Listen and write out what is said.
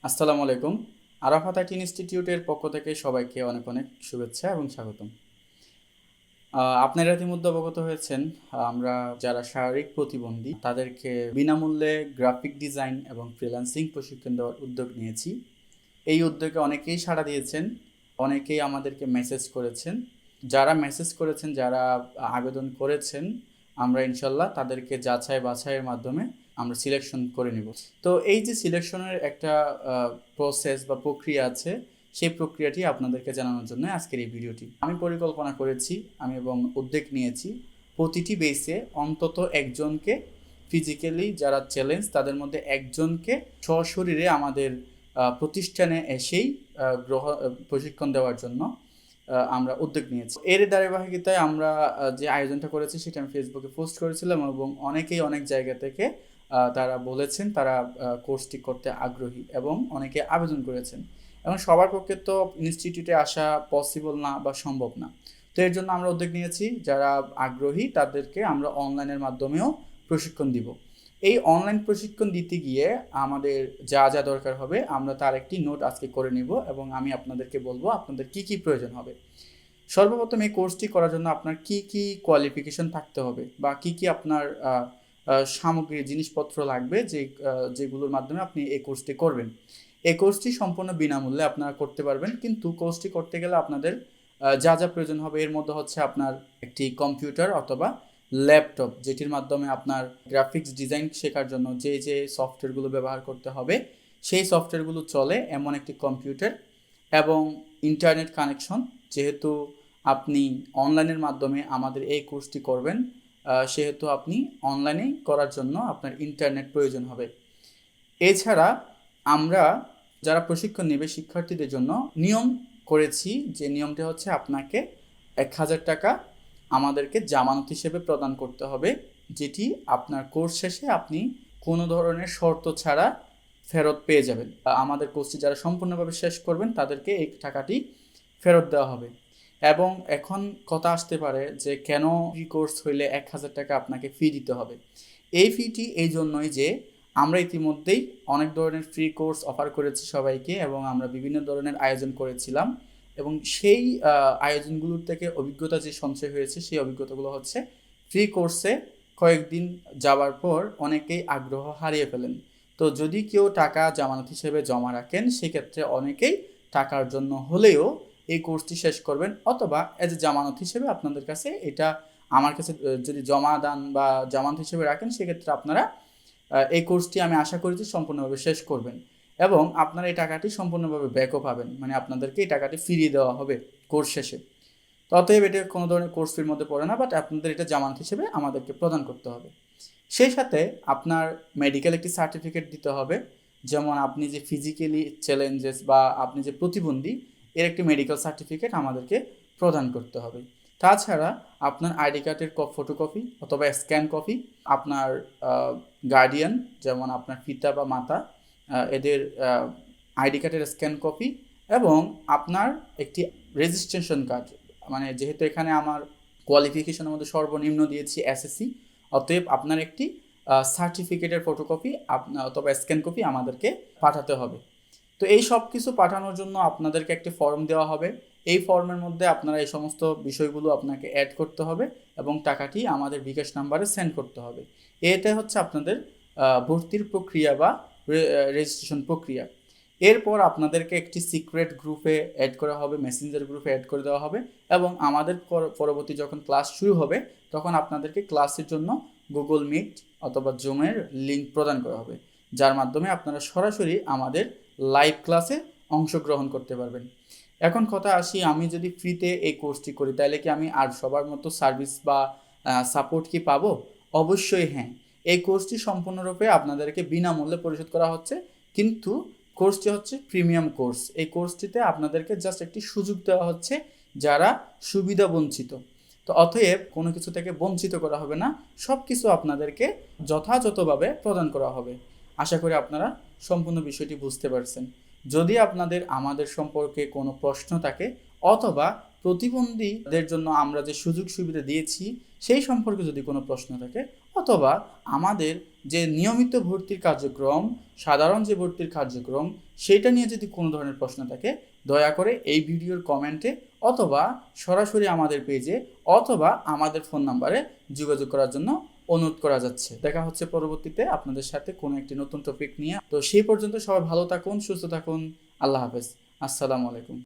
আসসালামু আলাইকুম। আরাফাত আইটি ইনস্টিটিউটের পক্ষ থেকে সবাইকে অনেক অনেক শুভেচ্ছা এবং স্বাগতম। আপনারা ইতিমধ্যে অবগত হয়েছেন, আমরা যারা শারীরিক প্রতিবন্ধী তাদেরকে বিনামূল্যে গ্রাফিক ডিজাইন এবং ফ্রিল্যান্সিং প্রশিক্ষণ দেওয়ার উদ্যোগ নিয়েছি। এই উদ্যোগে অনেকেই সাড়া দিয়েছেন, অনেকেই আমাদেরকে মেসেজ করেছেন। যারা মেসেজ করেছেন, যারা আবেদন করেছেন, আমরা ইনশাল্লাহ তাদেরকে যাচাই বাছাইয়ের মাধ্যমে আমরা সিলেকশন করে নিব। তো এই যে সিলেকশনের একটা প্রসেস বা প্রক্রিয়া আছে, সেই প্রক্রিয়াটি আপনাদেরকে জানানোর জন্য আজকের এই ভিডিওটি আমি পরিকল্পনা করেছি এবং উদ্যোগ নিয়েছি প্রতিটি বেসে অন্তত একজনকে ফিজিক্যালি যারা চ্যালেঞ্জ তাদের মধ্যে একজনকে সশরীরে আমাদের প্রতিষ্ঠানে এসেই প্রশিক্ষণ দেওয়ার জন্য আমরা উদ্যোগ নিয়েছি। এর ধারাবাহিকতায় আমরা যে আয়োজনটা করেছি সেটা আমি ফেসবুকে পোস্ট করেছিলাম এবং অনেকেই অনেক জায়গা থেকে তারা বলেছেন তারা কোর্সটি করতে আগ্রহী এবং অনেকে আবেদন করেছেন। এবং সবার পক্ষে তো ইনস্টিটিউটে আসা পসিবল না বা সম্ভব না। তো এর জন্য আমরা উদ্যোগ নিয়েছি যারা আগ্রহী তাদেরকে আমরা অনলাইনের মাধ্যমেও প্রশিক্ষণ দিব। এই অনলাইন প্রশিক্ষণ দিতে গিয়ে আমাদের যা যা দরকার হবে আমরা তার একটি নোট আজকে করে নিব এবং আমি আপনাদেরকে বলবো আপনাদের কি কি প্রয়োজন হবে। সর্বপ্রথম এই কোর্সটি করার জন্য আপনার কি কি কোয়ালিফিকেশন থাকতে হবে বা কি কি আপনার সামগ্রী জিনিসপত্র লাগবে যেগুলোর মাধ্যমে আপনি এই কোর্সটি করবেন। এই কোর্সটি সম্পূর্ণ বিনামূল্যে আপনারা করতে পারবেন, কিন্তু কোর্সটি করতে গেলে আপনাদের যা যা প্রয়োজন হবে এর মধ্যে হচ্ছে আপনার একটি কম্পিউটার অথবা ল্যাপটপ, যেটির মাধ্যমে আপনার গ্রাফিক্স ডিজাইন শেখার জন্য যে সফটওয়্যারগুলো ব্যবহার করতে হবে সেই সফটওয়্যারগুলো চলে এমন একটি কম্পিউটার এবং ইন্টারনেট কানেকশন। যেহেতু আপনি অনলাইনের মাধ্যমে আমাদের এই কোর্সটি করবেন, সেহেতু আপনি অনলাইনেই করার জন্য আপনার ইন্টারনেট প্রয়োজন হবে। এছাড়া আমরা যারা প্রশিক্ষণ নেবে শিক্ষার্থীদের জন্য নিয়ম করেছি, যে নিয়মটি হচ্ছে আপনাকে 1000 টাকা আমাদেরকে জামানত হিসেবে প্রদান করতে হবে, যেটি আপনার কোর্স শেষে আপনি কোনো ধরনের শর্ত ছাড়া ফেরত পেয়ে যাবেন। আমাদের কোর্সটি যারা সম্পূর্ণভাবে শেষ করবেন তাদেরকে এই টাকাটি ফেরত দেওয়া হবে। এবং এখন কথা আসতে পারে যে কেন ফ্রি কোর্স হইলে 1000 টাকা আপনাকে ফি দিতে হবে। এই ফিটি এই জন্যই যে আমরা ইতিমধ্যেই অনেক ধরনের ফ্রি কোর্স অফার করেছি সবাইকে এবং আমরা বিভিন্ন ধরনের আয়োজন করেছিলাম এবং সেই আয়োজনগুলোর থেকে অভিজ্ঞতা যে সঞ্চয় হয়েছে সেই অভিজ্ঞতাগুলো হচ্ছে ফ্রি কোর্সে কয়েকদিন যাওয়ার পর অনেকেই আগ্রহ হারিয়ে ফেলেন। তো যদি কেউ টাকা জামানত হিসেবে জমা রাখেন সেক্ষেত্রে অনেকেই টাকার জন্য হলেও এই কোর্সটি শেষ করবেন, অথবা এজ এ জামানত হিসেবে আপনাদের কাছে এটা আমার কাছে যদি জমা দান বা জামানত হিসেবে রাখেন সেক্ষেত্রে আপনারা এই কোর্সটি আমি আশা করি যে সম্পূর্ণভাবে শেষ করবেন এবং আপনারা এই টাকাটি সম্পূর্ণভাবে ব্যাকও পাবেন, মানে আপনাদেরকে এই টাকাটি ফিরিয়ে দেওয়া হবে কোর্স শেষে। অতএব এটা কোনো ধরনের কোর্স ফির মধ্যে পড়ে না, বাট আপনাদের এটা জামানত হিসেবে আমাদেরকে প্রদান করতে হবে। সেই সাথে আপনার মেডিকেল একটি সার্টিফিকেট দিতে হবে, যেমন আপনি যে ফিজিক্যালি চ্যালেঞ্জেস বা আপনি যে প্রতিবন্ধী এর একটি মেডিকেল সার্টিফিকেট আমাদেরকে প্রদান করতে হবে। তাছাড়া আপনার আইডি কার্ডের ফটোকপি অথবা স্ক্যান কপি, আপনার গার্ডিয়ান যেমন আপনার পিতা বা মাতা এদের আইডি কার্ডের স্ক্যান কপি এবং আপনার একটি রেজিস্ট্রেশন কার্ড, মানে যেহেতু এখানে আমার কোয়ালিফিকেশনের মধ্যে সর্বনিম্ন দিয়েছি এসএসসি, অতএব আপনার একটি সার্টিফিকেটের ফটোকপি অথবা স্ক্যান কপি আমাদেরকে পাঠাতে হবে। তো এই সব কিছু পাঠানোর জন্য আপনাদেরকে একটি ফর্ম দেওয়া হবে। এই ফর্মের মধ্যে আপনারা এই সমস্ত বিষয়গুলো আপনাকে অ্যাড করতে হবে এবং টাকাটি আমাদের বিকাশ নাম্বারে সেন্ড করতে হবে। এটা হচ্ছে আপনাদের ভর্তির প্রক্রিয়া বা রেজিস্ট্রেশন প্রক্রিয়া। এরপর আপনাদেরকে একটি সিক্রেট গ্রুপে অ্যাড করা হবে, মেসেঞ্জার গ্রুপে অ্যাড করে দেওয়া হবে এবং আমাদের পরবর্তী যখন ক্লাস শুরু হবে তখন আপনাদেরকে ক্লাসের জন্য গুগল মিট অথবা জুমের লিঙ্ক প্রদান করা হবে, যার মাধ্যমে আপনারা সরাসরি আমাদের লাইভ ক্লাসে অংশগ্রহণ করতে পারবেন। এখন কথা আসি, আমি যদি ফ্রিতে এই কোর্সটি করি তাহলে কি আমি আর সবার মতো সার্ভিস বা সাপোর্ট কি পাবো? অবশ্যই হ্যাঁ। এই কোর্সটি সম্পূর্ণরূপে আপনাদেরকে বিনামূল্যে পরিশোধ করা হচ্ছে, কিন্তু কোর্সটি হচ্ছে প্রিমিয়াম কোর্স। এই কোর্সটিতে আপনাদেরকে জাস্ট একটি সুযোগ দেওয়া হচ্ছে যারা সুবিধা বঞ্চিত। তো অতএব কোনো কিছু থেকে বঞ্চিত করা হবে না, সব কিছু আপনাদেরকে যথাযথভাবে প্রদান করা হবে। আশা করি আপনারা সম্পূর্ণ বিষয়টি বুঝতে পারছেন। যদি আপনাদের আমাদের সম্পর্কে কোনো প্রশ্ন থাকে অথবা প্রতিবন্ধীদের জন্য আমরা যে সুযোগ সুবিধা দিয়েছি সেই সম্পর্কে যদি কোনো প্রশ্ন থাকে অথবা আমাদের যে নিয়মিত ভর্তির কার্যক্রম, সাধারণ যে ভর্তির কার্যক্রম, সেইটা নিয়ে যদি কোনো ধরনের প্রশ্ন থাকে দয়া করে এই ভিডিওর কমেন্টে অথবা সরাসরি আমাদের পেজে অথবা আমাদের ফোন নাম্বারে যোগাযোগ করার জন্য অনুরোধ করা যাচ্ছে। দেখা হচ্ছে পরবর্তীতে আপনাদের সাথে কোনো একটি নতুন টপিক নিয়ে। তো সেই পর্যন্ত সবাই ভালো থাকুন, সুস্থ থাকুন। আল্লাহ হাফেজ। আসসালামু আলাইকুম।